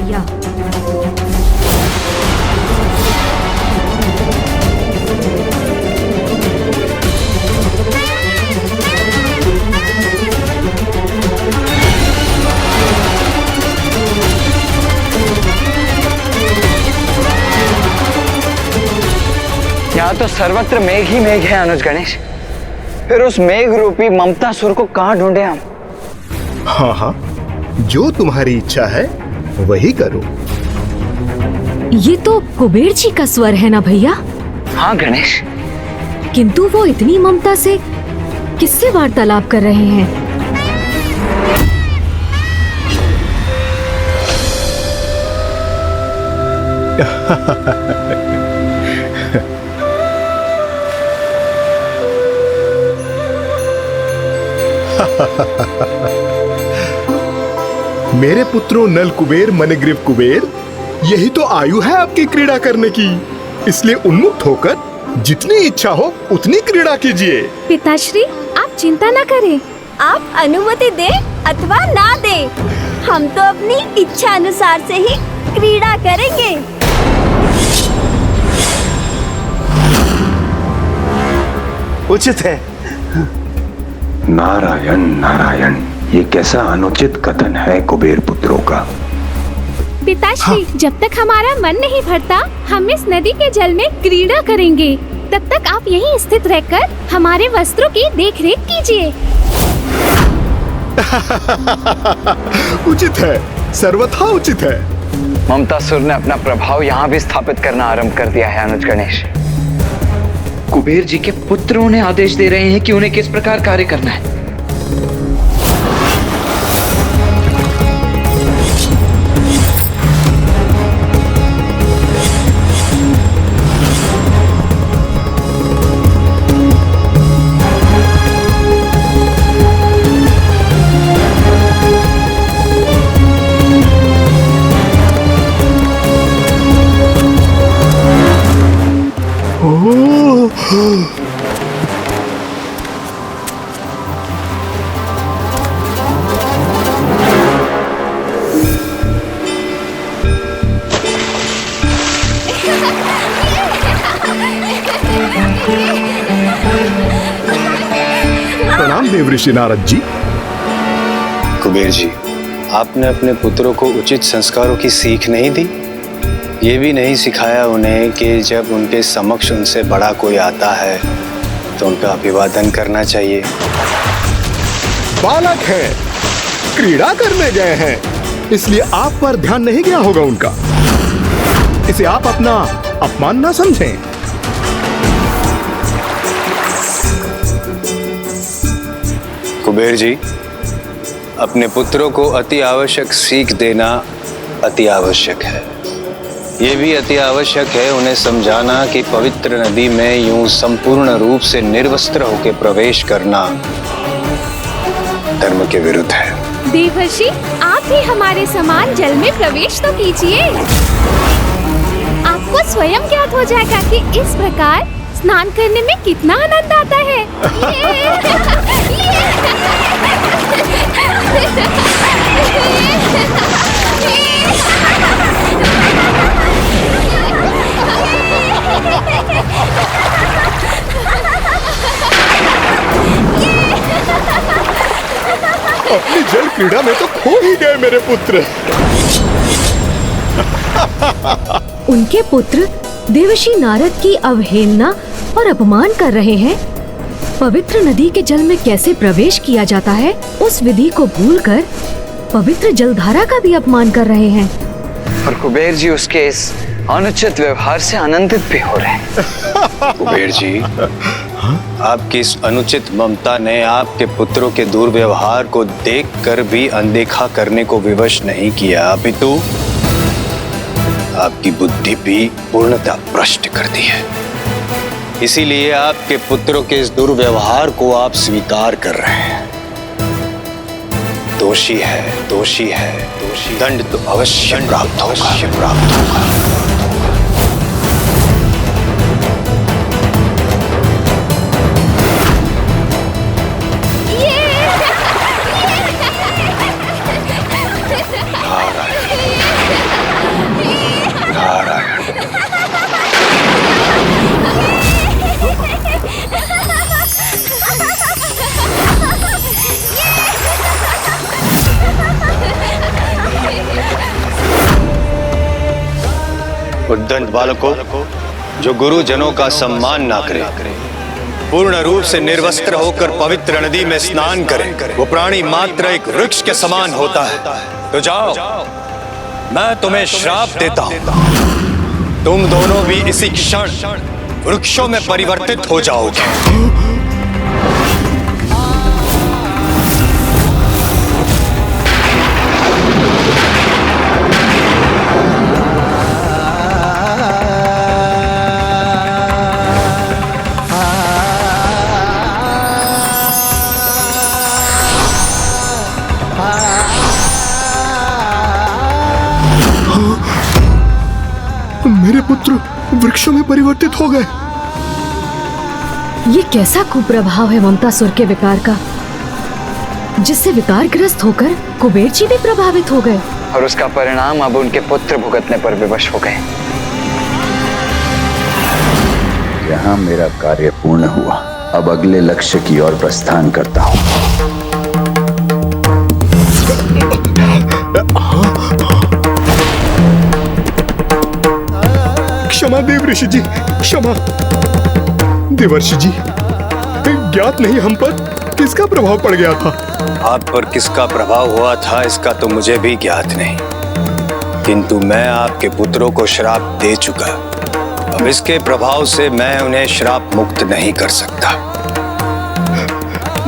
यहाँ तो सर्वत्र मेघ ही मेघ है अनुज गणेश। फिर उस मेघ रूपी ममतासुर को कहाँ ढूंढे हम? हाँ हाँ, जो तुम्हारी इच्छा है वही करो। ये तो कुबेर जी का स्वर है ना भैया? हाँ गणेश। किंतु वो इतनी ममता से किससे वार्तालाप कर रहे हैं? मेरे पुत्रों नल कुबेर मणिग्रीव कुबेर, यही तो आयु है आपकी क्रीड़ा करने की। इसलिए उन्मुक्त होकर जितनी इच्छा हो उतनी क्रीड़ा कीजिए। पिताश्री, आप चिंता न करें। आप अनुमति दे अथवा ना दे, हम तो अपनी इच्छा अनुसार से ही क्रीड़ा करेंगे। उचित है। नारायण नारायण, ये कैसा अनुचित कथन है कुबेर पुत्रों का। पिताश्री, जब तक हमारा मन नहीं भरता हम इस नदी के जल में क्रीड़ा करेंगे। तब तक आप यहीं स्थित रहकर हमारे वस्त्रों की देखरेख कीजिए। उचित है, सर्वथा उचित है। ममतासुर ने अपना प्रभाव यहाँ भी स्थापित करना आरंभ कर दिया है अनुज गणेश। कुबेर जी के पुत्र उन्हें आदेश दे रहे हैं कि उन्हें किस प्रकार कार्य करना है। प्रणाम देव ऋषि नारद जी। कुबेर जी, आपने अपने पुत्रों को उचित संस्कारों की सीख नहीं दी। ये भी नहीं सिखाया उन्हें कि जब उनके समक्ष उनसे बड़ा कोई आता है तो उनका अभिवादन करना चाहिए। बालक है, क्रीड़ा करने गए हैं, इसलिए आप पर ध्यान नहीं गया होगा उनका। इसे आप अपना अपमान ना समझें। कुबेर जी, अपने पुत्रों को अति आवश्यक सीख देना अति आवश्यक है। ये भी अति आवश्यक है उन्हें समझाना कि पवित्र नदी में यूं संपूर्ण रूप से निर्वस्त्र होकर प्रवेश करना धर्म के विरुद्ध है। देवर्षि, आप भी हमारे समान जल में प्रवेश तो कीजिए। आपको स्वयं ज्ञात हो जाएगा कि इस प्रकार स्नान करने में कितना आनंद आता है। अपनी जल क्रीड़ा में तो खो ही गए मेरे पुत्र। उनके पुत्र देवर्षि नारद की अवहेलना और अपमान कर रहे हैं। पवित्र नदी के जल में कैसे प्रवेश किया जाता है उस विधि को भूलकर पवित्र जलधारा का भी अपमान कर रहे हैं। और कुबेर जी उसके इस अनुचित व्यवहार से आनंदित भी हो रहे हैं। कुबेर जी, आपकी इस अनुचित ममता ने आपके पुत्रों के दुर्व्यवहार को देखकर भी अनदेखा करने को विवश नहीं किया, अपितु आपकी बुद्धि भी पूर्णतः भ्रष्ट कर दी है। इसीलिए आपके पुत्रों के इस दुर्व्यवहार को आप स्वीकार कर रहे हैं। दोषी है, दोषी है, दोषी। दंड तो अवश्य प्राप्त होगा। उद्दंड बालकों, जो गुरुजनों का सम्मान ना करे, पूर्ण रूप से निर्वस्त्र होकर पवित्र नदी में स्नान करे, वो प्राणी मात्र एक वृक्ष के समान होता है। तो जाओ, मैं तुम्हें श्राप देता हूं। तुम दोनों भी इसी क्षण वृक्षों में परिवर्तित हो जाओगे। मेरे पुत्र वृक्षों में परिवर्तित हो गए। ये कैसा कुप्रभाव है ममतासुर के विकार का, जिससे विकारग्रस्त होकर कुबेर जी भी प्रभावित हो गए और उसका परिणाम अब उनके पुत्र भुगतने पर विवश हो गए। यहाँ मेरा कार्य पूर्ण हुआ। अब अगले लक्ष्य की ओर प्रस्थान करता हूँ। क्षमा देव ऋषि जी, क्षमा। देवर्षि जी, ज्ञात नहीं हम पर किसका प्रभाव पड़ गया था। आप पर किसका प्रभाव हुआ था इसका तो मुझे भी ज्ञात नहीं, किंतु मैं आपके पुत्रों को श्राप दे चुका। अब इसके प्रभाव से मैं उन्हें श्राप मुक्त नहीं कर सकता।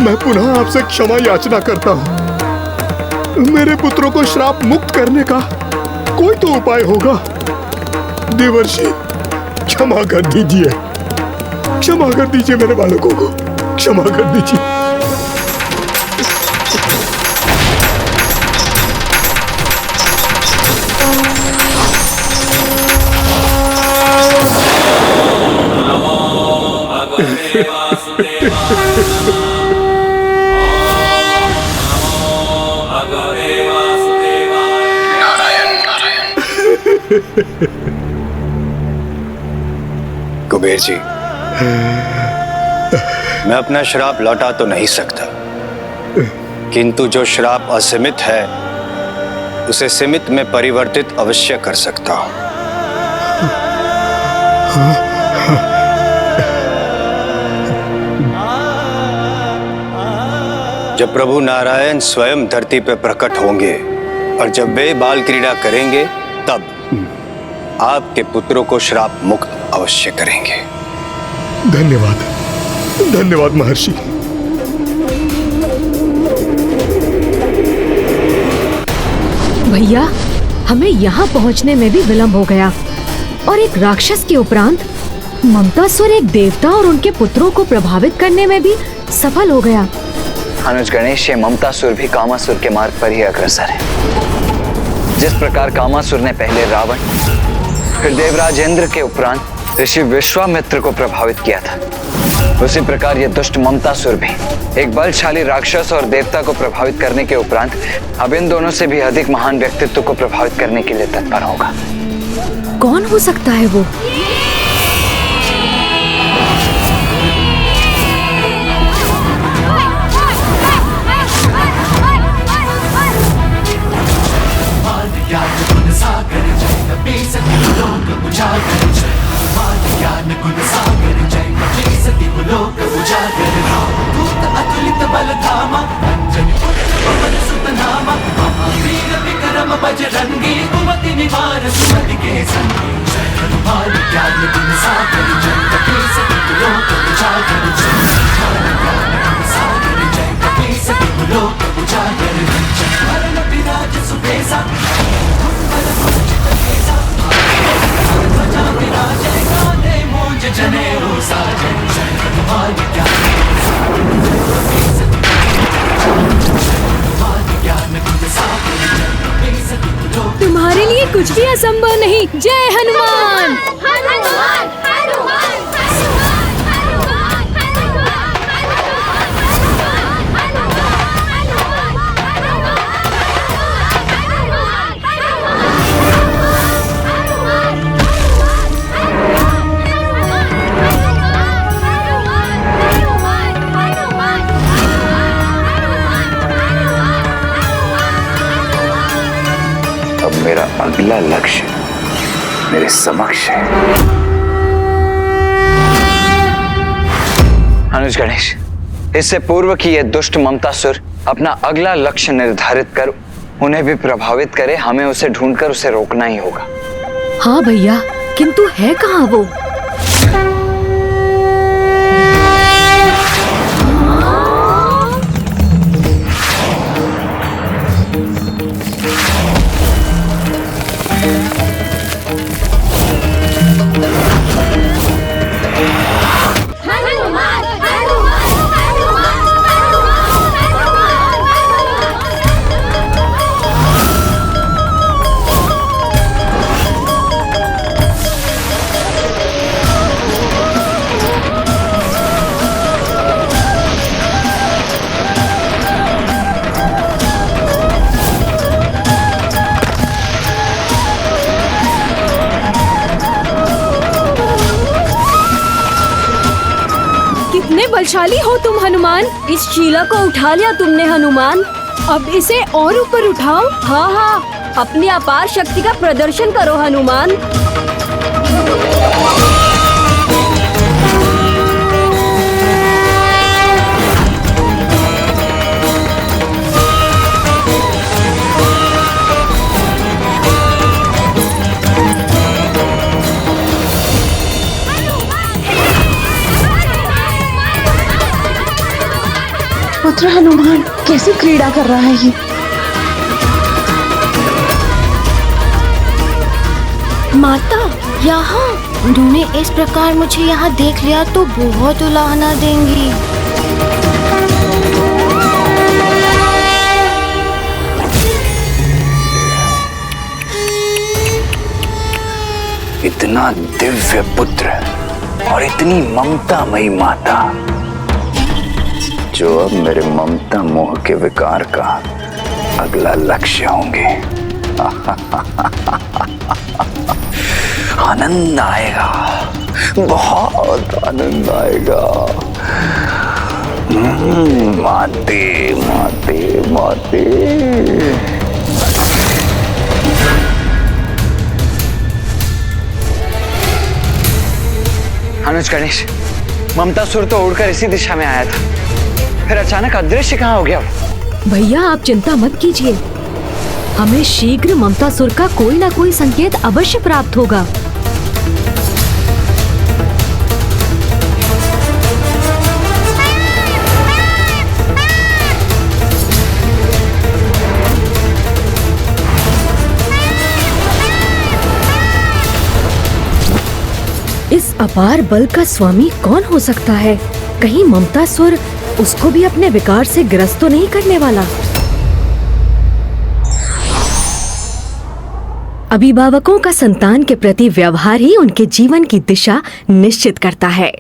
मैं पुनः आपसे क्षमा याचना करता हूँ। मेरे पुत्रों को श्राप मुक्त करने का कोई तो उपाय होगा। देवर्षि, क्षमा कर दीजिए, क्षमा कर दीजिए मेरे बालकों को, क्षमा कर दीजिए। कुबेर जी, मैं अपना श्राप लौटा तो नहीं सकता, किंतु जो श्राप असीमित है उसे सीमित में परिवर्तित अवश्य कर सकता हूं। जब प्रभु नारायण स्वयं धरती पर प्रकट होंगे और जब वे बाल क्रीड़ा करेंगे तब आपके पुत्रों को श्राप मुक्त अवश्य करेंगे। धन्यवाद, धन्यवाद महर्षि। भैया, हमें यहाँ पहुँचने में भी विलंब हो गया और एक राक्षस के उपरांत ममतासुर एक देवता और उनके पुत्रों को प्रभावित करने में भी सफल हो गया। अनुज गणेश, ये ममतासुर भी कामासुर के मार्ग पर ही अग्रसर है। जिस प्रकार कामासुर ने पहले रावण, फिर देवराज इंद्र के उपरांत ऋषि विश्वामित्र को प्रभावित किया था, उसी प्रकार ये दुष्ट ममतासुर भी एक बलशाली राक्षस और देवता को प्रभावित करने के उपरांत अब इन दोनों से भी अधिक महान व्यक्तित्व को प्रभावित करने के लिए तत्पर होगा। कौन हो सकता है वो? बजरंगी कुमति निवार सुमति के संगी जय हनुमान ज्ञान गुण सागर जय कपीस लोक उजागर जय हनुमान ज्ञान गुण सागर जय कपीस लोक उजागर जय हरण विराज सुबेसा कुंभल कुंचित केसा ध्वजा विराजे गाने मूंज जनेऊ साजे जय हनुमान ज्ञान गुण सागर जय कपीस हनुमान ज्ञान गुण सागर जय कपीस तुम्हारे लिए कुछ भी असंभव नहीं। जय हनुमान। हनुमान हनुमान मेरा अगला लक्ष्य मेरे समक्ष है। अनुज गणेश, इससे पूर्व कि ये दुष्ट ममतासुर अपना अगला लक्ष्य निर्धारित कर उन्हें भी प्रभावित करे, हमें उसे ढूंढकर उसे रोकना ही होगा। हाँ भैया, किंतु है कहाँ वो? बलशाली हो तुम हनुमान। इस शीला को उठा लिया तुमने हनुमान। अब इसे और ऊपर उठाओ। हाँ हाँ, अपनी अपार शक्ति का प्रदर्शन करो हनुमान। पुत्र हनुमान कैसी क्रीड़ा कर रहा है ये? माता, यहाँ उन्होंने इस प्रकार मुझे यहाँ देख लिया तो बहुत उलाहना देंगी। इतना दिव्य पुत्र और इतनी ममतामयी माता, जो अब मेरे ममता मोह के विकार का अगला लक्ष्य होंगे। आनंद आएगा, बहुत आनंद आएगा। माते माते माते। अनुज गणेश, ममतासुर तो उड़कर इसी दिशा में आया था, फिर अचानक अदृश्य कहाँ हो गया? भैया आप चिंता मत कीजिए, हमें शीघ्र ममतासुर का कोई ना कोई संकेत अवश्य प्राप्त होगा। इस अपार बल का स्वामी कौन हो सकता है? कहीं ममतासुर उसको भी अपने विकार से ग्रस्त तो नहीं करने वाला? अभिभावकों का संतान के प्रति व्यवहार ही उनके जीवन की दिशा निश्चित करता है।